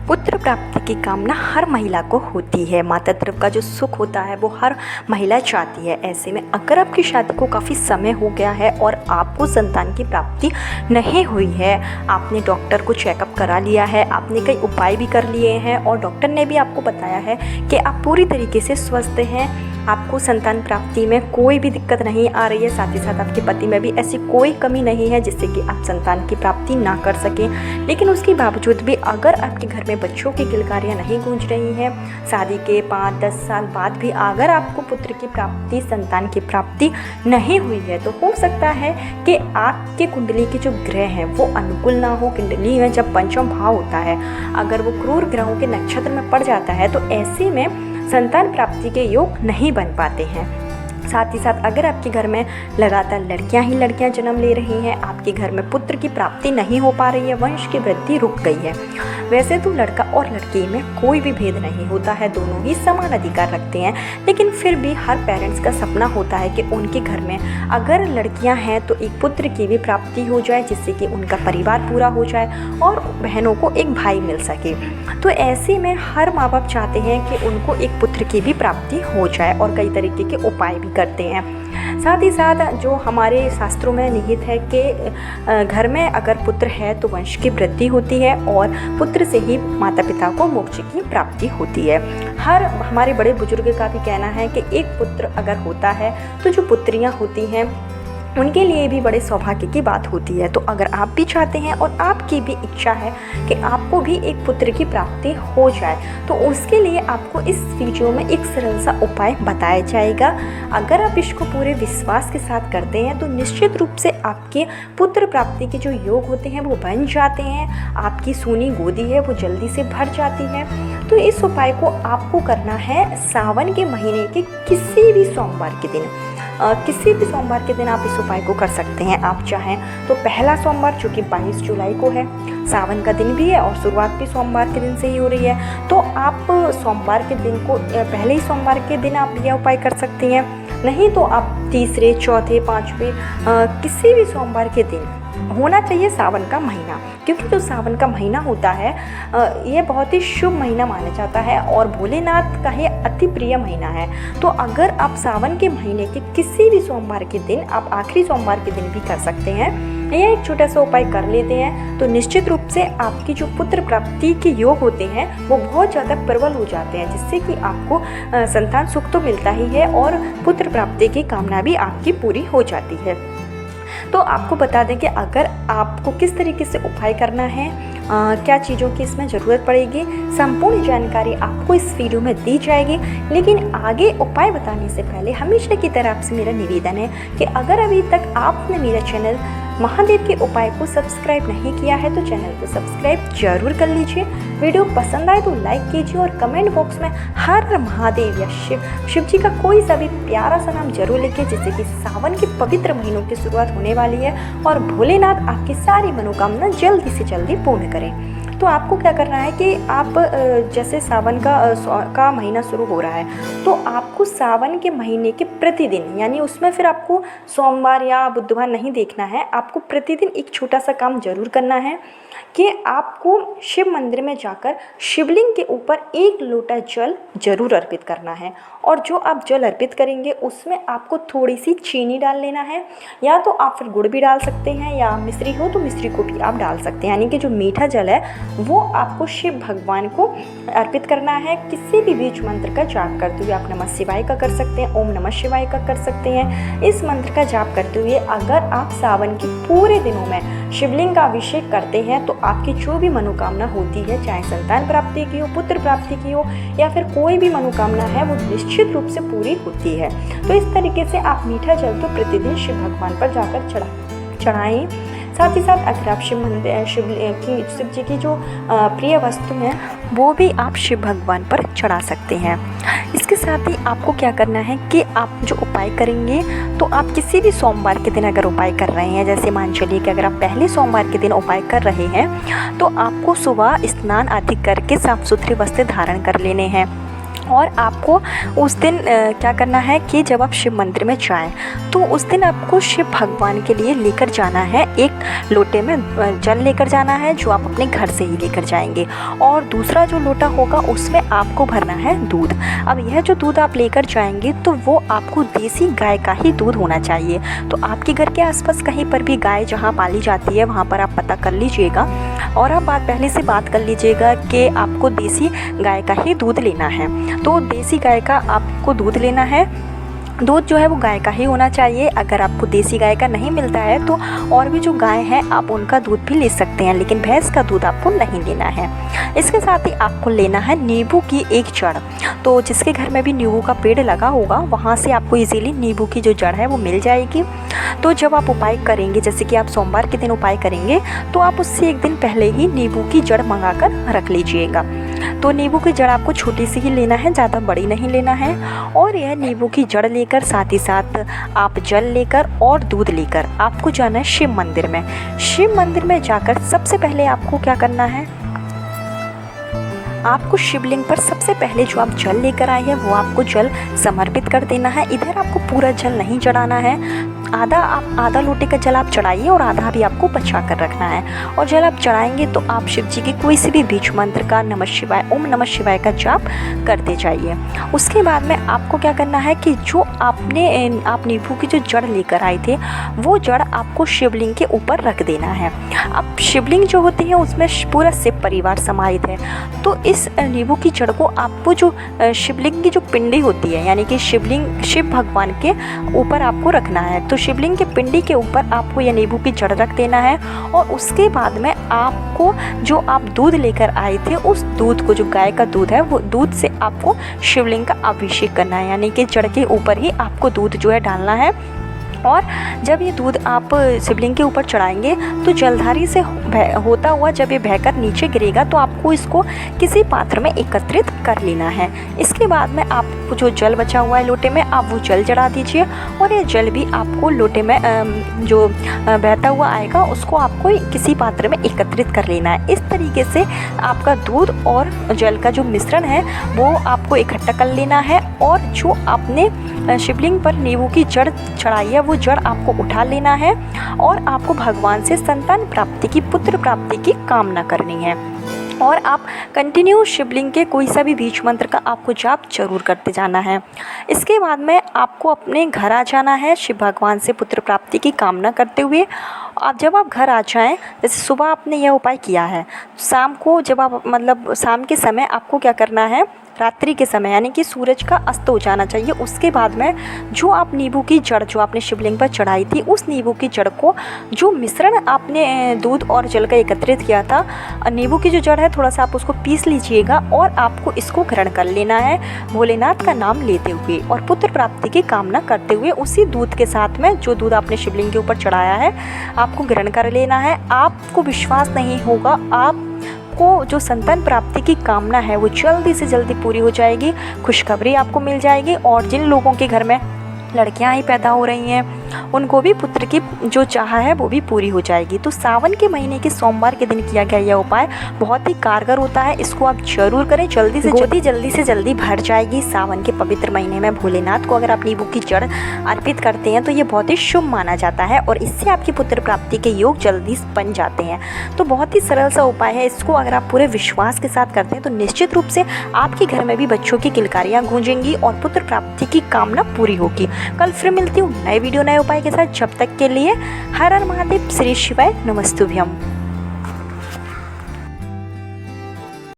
पुत्र प्राप्ति की कामना हर महिला को होती है। मातृत्व का जो सुख होता है वो हर महिला चाहती है। ऐसे में अगर आपकी शादी को काफ़ी समय हो गया है और आपको संतान की प्राप्ति नहीं हुई है, आपने डॉक्टर को चेकअप करा लिया है, आपने कई उपाय भी कर लिए हैं और डॉक्टर ने भी आपको बताया है कि आप पूरी तरीके से स्वस्थ हैं, आपको संतान प्राप्ति में कोई भी दिक्कत नहीं आ रही है, साथ ही साथ आपके पति में भी ऐसी कोई कमी नहीं है जिससे कि आप संतान की प्राप्ति ना कर सकें। लेकिन उसके बावजूद भी अगर आपके घर में बच्चों की किलकारियाँ नहीं गूंज रही हैं, शादी के 5-10 साल बाद भी अगर आपको पुत्र की प्राप्ति, संतान की प्राप्ति नहीं हुई है, तो हो सकता है कि आपके कुंडली के जो ग्रह हैं वो अनुकूल ना हो। कुंडली में जब पंचम भाव होता है, अगर वो क्रूर ग्रहों के नक्षत्र में पड़ जाता है तो ऐसे में संतान प्राप्ति के योग नहीं बन पाते हैं। साथ ही साथ अगर आपके घर में लगातार लड़कियां जन्म ले रही हैं, आपके घर में पुत्र की प्राप्ति नहीं हो पा रही है, वंश की वृद्धि रुक गई है। वैसे तो लड़का और लड़की में कोई भी भेद नहीं होता है, दोनों ही समान अधिकार रखते हैं, लेकिन फिर भी हर पेरेंट्स का सपना होता है कि उनके घर में अगर लड़कियां हैं तो एक पुत्र की भी प्राप्ति हो जाए, जिससे कि उनका परिवार पूरा हो जाए और बहनों को एक भाई मिल सके। तो ऐसे में हर माँ बाप चाहते हैं कि उनको एक पुत्र की भी प्राप्ति हो जाए और कई तरीके के उपाय भी करते हैं। साथ ही साथ जो हमारे शास्त्रों में निहित है कि घर में अगर पुत्र है तो वंश की वृद्धि होती है और पुत्र से ही माता पिता को मोक्ष की प्राप्ति होती है। हमारे बड़े बुजुर्ग का भी कहना है कि एक पुत्र अगर होता है तो जो पुत्रियां होती हैं उनके लिए भी बड़े सौभाग्य की बात होती है। तो अगर आप भी चाहते हैं और आपकी भी इच्छा है कि आपको भी एक पुत्र की प्राप्ति हो जाए, तो उसके लिए आपको इस वीडियो में एक सरल सा उपाय बताया जाएगा। अगर आप इसको पूरे विश्वास के साथ करते हैं तो निश्चित रूप से आपके पुत्र प्राप्ति के जो योग होते हैं वो बन जाते हैं, आपकी सूनी गोदी है वो जल्दी से भर जाती है। तो इस उपाय को आपको करना है सावन के महीने के किसी भी सोमवार के दिन। किसी भी सोमवार के दिन आप इस उपाय को कर सकते हैं। आप चाहें तो पहला सोमवार जो कि 22 जुलाई को है, सावन का दिन भी है और शुरुआत भी सोमवार के दिन से ही हो रही है, तो आप सोमवार के दिन को पहले ही सोमवार के दिन आप यह उपाय कर सकती हैं। नहीं तो आप तीसरे, चौथे, पाँचवें किसी भी सोमवार के दिन, होना चाहिए सावन का महीना, क्योंकि जो सावन का महीना होता है ये बहुत ही शुभ महीना माना जाता है और भोलेनाथ का ये अति प्रिय महीना है। तो अगर आप सावन के महीने के किसी भी सोमवार के दिन, आप आखिरी सोमवार के दिन भी कर सकते हैं, यह एक छोटा सा उपाय कर लेते हैं, तो निश्चित रूप से आपकी जो पुत्र प्राप्ति के योग होते हैं वो बहुत ज़्यादा प्रबल हो जाते हैं, जिससे कि आपको संतान सुख तो मिलता ही है और पुत्र प्राप्ति की कामना भी आपकी पूरी हो जाती है। तो आपको बता दें कि अगर आपको किस तरीके से उपाय करना है, क्या चीज़ों की इसमें ज़रूरत पड़ेगी, संपूर्ण जानकारी आपको इस वीडियो में दी जाएगी। लेकिन आगे उपाय बताने से पहले हमेशा की तरह आपसे मेरा निवेदन है कि अगर अभी तक आपने मेरा चैनल महादेव के उपाय को सब्सक्राइब नहीं किया है तो चैनल को सब्सक्राइब जरूर कर लीजिए। वीडियो पसंद आए तो लाइक कीजिए और कमेंट बॉक्स में हर महादेव या शिव जी का कोई सा भी प्यारा सा नाम जरूर लिखिए, जिससे कि सावन के पवित्र महीनों की शुरुआत होने वाली है और भोलेनाथ आपकी सारी मनोकामना जल्दी से जल्दी पूर्ण करें। तो आपको क्या करना है कि आप जैसे सावन का महीना शुरू हो रहा है, तो आपको सावन के महीने के प्रतिदिन, यानी उसमें फिर आपको सोमवार या बुधवार नहीं देखना है, आपको प्रतिदिन एक छोटा सा काम जरूर करना है कि आपको शिव मंदिर में जाकर शिवलिंग के ऊपर 1 लोटा जल जरूर अर्पित करना है। और जो आप जल अर्पित करेंगे उसमें आपको थोड़ी सी चीनी डाल लेना है, या तो आप फिर गुड़ भी डाल सकते हैं, या मिश्री हो तो मिश्री को भी आप डाल सकते हैं। यानी कि जो मीठा जल है वो आपको शिव भगवान को अर्पित करना है। किसी भी बीज मंत्र का जाप करते हुए आप नमः शिवाय का कर सकते हैं, ओम नमः शिवाय का कर सकते हैं। इस मंत्र का जाप करते हुए अगर आप सावन के पूरे दिनों में शिवलिंग का अभिषेक करते हैं तो आपकी जो भी मनोकामना होती है, चाहे संतान प्राप्ति की हो, पुत्र प्राप्ति की हो, या फिर कोई भी मनोकामना है, वो निश्चित रूप से पूरी होती है। तो इस तरीके से आप मीठा जल तो प्रतिदिन शिव भगवान पर जाकर चढ़ाएं। साथ ही साथ अगर आप शिव जी की जो प्रिय वस्तु है वो भी आप शिव भगवान पर चढ़ा सकते हैं। इसके साथ ही आपको क्या करना है कि आप जो उपाय करेंगे, तो आप किसी भी सोमवार के दिन अगर उपाय कर रहे हैं, जैसे मान चलिए कि अगर आप पहले सोमवार के दिन उपाय कर रहे हैं, तो आपको सुबह स्नान आदि करके साफ सुथरे वस्त्र धारण कर लेने हैं। और आपको उस दिन क्या करना है कि जब आप शिव मंदिर में जाएं तो उस दिन आपको शिव भगवान के लिए लेकर जाना है, एक लोटे में जल लेकर जाना है जो आप अपने घर से ही लेकर जाएंगे, और दूसरा जो लोटा होगा उसमें आपको भरना है दूध। अब यह जो दूध आप लेकर जाएंगे तो वो आपको देसी गाय का ही दूध होना चाहिए। तो आपके घर के आसपास कहीं पर भी गाय जहाँ पाली जाती है वहाँ पर आप पता कर लीजिएगा, और आप पहले से बात कर लीजिएगा कि आपको देसी गाय का ही दूध लेना है। तो देसी गाय का आपको दूध लेना है, दूध जो है वो गाय का ही होना चाहिए। अगर आपको देसी गाय का नहीं मिलता है तो और भी जो गाय हैं आप उनका दूध भी ले सकते हैं, लेकिन भैंस का दूध आपको नहीं लेना है। इसके साथ ही आपको लेना है नींबू की एक जड़। तो जिसके घर में भी नींबू का पेड़ लगा होगा वहाँ से आपको इजीली नींबू की जो जड़ है वो मिल जाएगी। तो जब आप उपाय करेंगे, जैसे कि आप सोमवार के दिन उपाय करेंगे, तो आप उससे एक दिन पहले ही नींबू की जड़ मंगा कर रख लीजिएगा। तो नींबू की जड़ आपको छोटी सी ही लेना है, ज़्यादा बड़ी नहीं लेना है। और यह नींबू की जड़ लेकर साथ ही साथ आप जल लेकर और दूध लेकर आपको जाना है शिव मंदिर में। शिव मंदिर में जाकर सबसे पहले आपको क्या करना है, आपको शिवलिंग पर सबसे पहले जो आप जल लेकर आए हैं वो आपको जल समर्पित कर देना है। इधर आपको पूरा जल नहीं चढ़ाना है, आधा लोटे का जल आप चढ़ाइए और आधा भी आपको बचा कर रखना है। और जल आप चढ़ाएंगे तो आप शिव जी के कोई से भी बीज मंत्र का नमः शिवाय, ओम नमः शिवाय का जाप करते जाइए। उसके बाद में आपको क्या करना है कि जो आप नींबू की जो जड़ लेकर आए थे वो जड़ आपको शिवलिंग के ऊपर रख देना है। अब शिवलिंग जो होती है उसमें पूरा शिव परिवार समाहित है, तो इस नींबू की जड़ को आपको जो शिवलिंग की जो पिंडी होती है, यानी कि शिव भगवान के ऊपर आपको रखना है। तो शिवलिंग के पिंडी के ऊपर आपको यह नींबू की जड़ रख देना है। और उसके बाद में आपको जो आप दूध लेकर आए थे उस दूध को, जो गाय का दूध है, वो दूध से आपको शिवलिंग का अभिषेक करना है, यानी कि जड़ के ऊपर ही आपको दूध जो है डालना है। और जब ये दूध आप शिवलिंग के ऊपर चढ़ाएंगे तो जलधारी से होता हुआ जब ये बहकर नीचे गिरेगा तो आपको इसको किसी पात्र में एकत्रित कर लेना है। इसके बाद में आपको जो जल बचा हुआ है लोटे में, आप वो जल चढ़ा दीजिए, और ये जल भी आपको लोटे में जो बहता हुआ आएगा उसको आपको किसी पात्र में एकत्रित कर लेना है। इस तरीके से आपका दूध और जल का जो मिश्रण है वो आपको इकट्ठा कर लेना है, और जो आपने शिवलिंग पर नींबू की जड़ चढ़ाई है वो जड़ आपको उठा लेना है, और आपको भगवान से संतान प्राप्ति की, पुत्र प्राप्ति की कामना करनी है। और आप कंटिन्यू शिवलिंग के कोई सा भी बीज मंत्र का आपको जाप जरूर करते जाना है। इसके बाद में आपको अपने घर आ जाना है शिव भगवान से पुत्र प्राप्ति की कामना करते हुए। आप जब आप घर आ जाएं, जैसे सुबह आपने यह उपाय किया है, शाम को जब आप शाम के समय आपको क्या करना है, रात्रि के समय यानी कि सूरज का अस्त हो जाना चाहिए, उसके बाद में जो आप नींबू की जड़ जो आपने शिवलिंग पर चढ़ाई थी उस नींबू की जड़ को, जो मिश्रण आपने दूध और जल का एकत्रित किया था, नींबू की जो जड़ है थोड़ा सा आप उसको पीस लीजिएगा और आपको इसको ग्रहण कर लेना है भोलेनाथ का नाम लेते हुए और पुत्र प्राप्ति की कामना करते हुए। उसी दूध के साथ में जो दूध आपने शिवलिंग के ऊपर चढ़ाया है आपको ग्रहण कर लेना है। आपको विश्वास नहीं होगा, आपको जो संतान प्राप्ति की कामना है वो जल्दी से जल्दी पूरी हो जाएगी, खुशखबरी आपको मिल जाएगी। और जिन लोगों के घर में लड़कियां ही पैदा हो रही हैं उनको भी पुत्र की जो चाह है वो भी पूरी हो जाएगी। तो सावन के महीने के सोमवार के दिन किया गया यह उपाय बहुत ही कारगर होता है, इसको आप जरूर करें। जल्दी से जल्दी भर जाएगी सावन के पवित्र महीने में। भोलेनाथ को अगर आप नींबू की जड़ अर्पित करते हैं तो ये बहुत ही शुभ माना जाता है और इससे आपकी पुत्र प्राप्ति के योग जल्दी बन जाते हैं। तो बहुत ही सरल सा उपाय है, इसको अगर आप पूरे विश्वास के साथ करते हैं तो निश्चित रूप से आपके घर में भी बच्चों की किलकारियाँ गूंजेंगी और पुत्र प्राप्ति की कामना पूरी होगी। कल फिर मिलती हूँ नए वीडियो नए उपाय के साथ। जब तक के लिए हर हर महादेव, श्री शिवाय, नमस्तुभ्यम।